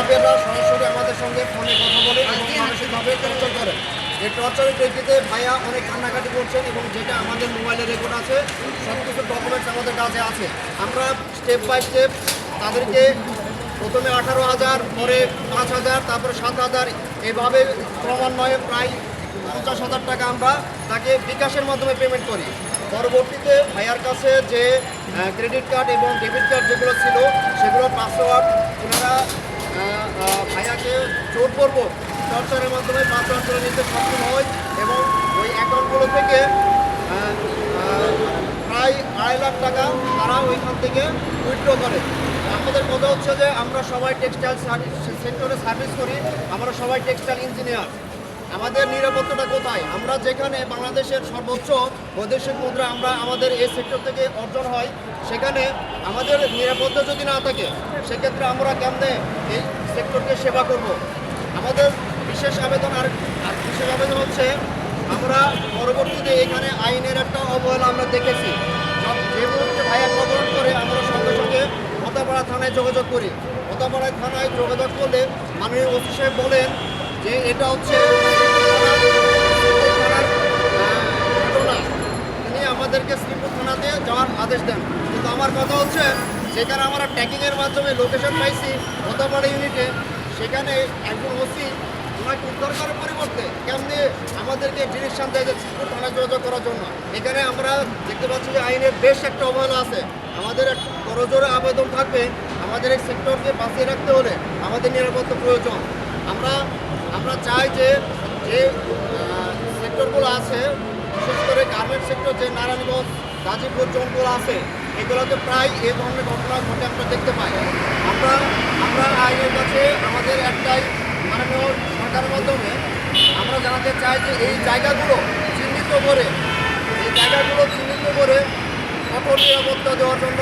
ভাইয়েরা সরাসরি আমাদের সঙ্গে ফোনে কথা বলে এবং মানসিকভাবে টর্চার করেন। এই টর্চারের প্রেক্ষিতে ভাইয়া অনেক কান্নাকাটি করছেন এবং যেটা আমাদের মোবাইলে রেকর্ড আছে, সব কিছু ডকুমেন্টস আমাদের কাছে আছে। আমরা স্টেপ বাই স্টেপ তাদেরকে প্রথমে 18,000, পরে 5,000, তারপরে 7,000, এভাবে ক্রমান্বয়ে প্রায় 50,000 টাকা আমরা তাকে বিকাশের মাধ্যমে পেমেন্ট করি। পরবর্তীতে ভাইয়ার কাছে যে ক্রেডিট কার্ড এবং ডেবিট কার্ড যেগুলো ছিল সেগুলোর পাসওয়ার্ড ওনারা ভাইয়াকে জোরপূর্বক টর্চারের মাধ্যমে পাসওয়ার্ড করে নিতে সক্ষম হয় এবং ওই অ্যাকাউন্টগুলো থেকে প্রায় 2.5 লাখ টাকা তারা ওইখান থেকে উইথড্র করে। আমাদের কথা হচ্ছে যে আমরা সবাই টেক্সটাইল সেক্টরে সার্ভিস করি, আমরা সবাই টেক্সটাইল ইঞ্জিনিয়ার। আমাদের নিরাপত্তাটা কোথায়? আমরা যেখানে বাংলাদেশের সর্বোচ্চ বৈদেশিক মুদ্রা আমরা আমাদের এই সেক্টর থেকে অর্জন হয়, সেখানে আমাদের নিরাপত্তা যদি না থাকে সেক্ষেত্রে আমরা কেমনে এই সেক্টরকে সেবা করব? আমাদের বিশেষ আবেদন আর বিশেষ আবেদন হচ্ছে, আমরা পরবর্তীতে এখানে আইনের একটা অবহেলা আমরা দেখেছি। যে মুহূর্তে ভাইয়া খবর করে আমরা সঙ্গে সঙ্গে মোতাপাড়া থানায় যোগাযোগ করি। মোতাপাড়া থানায় যোগাযোগ করলে মাননীয় ওসি সাহেব বলেন যে এটা হচ্ছে ঘটনা, তিনি আমাদেরকে শ্রীপুর থানাতে যাওয়ার আদেশ দেন। কিন্তু আমার কথা হচ্ছে, সেখানে আমরা ট্র্যাকিংয়ের মাধ্যমে লোকেশন পাইছি মোতাপাড়া ইউনিটে, সেখানে একজন ওসি ওনাকে উদ্ধার করার পরিবর্তে কেমনি আমাদেরকে ডিরেকশন দেয় যে শ্রীপুর থানায় যোগাযোগ করার জন্য। এখানে আমরা দেখতে পাচ্ছি যে আইনের বেশ একটা অবহেলা আছে। আমাদের একটা করজোরে আবেদন থাকবে, আমাদের এই সেক্টরকে বাঁচিয়ে রাখতে হলে আমাদের নিরাপত্তা প্রয়োজন। আমরা চাই যে সেক্টরগুলো আছে, বিশেষ করে গার্মেন্ট সেক্টর, যে নারায়ণগঞ্জ, গাজীপুর জোনগুলো আছে, এগুলোতে প্রায় এই ধরনের ঘটনা ঘটে আমরা দেখতে পাই। আমরা আইনের কাছে আমাদের একটাই মাননীয় সরকারের মাধ্যমে আমরা জানাতে চাই যে এই জায়গাগুলো চিহ্নিত করে কঠোর নিরাপত্তা দেওয়ার জন্য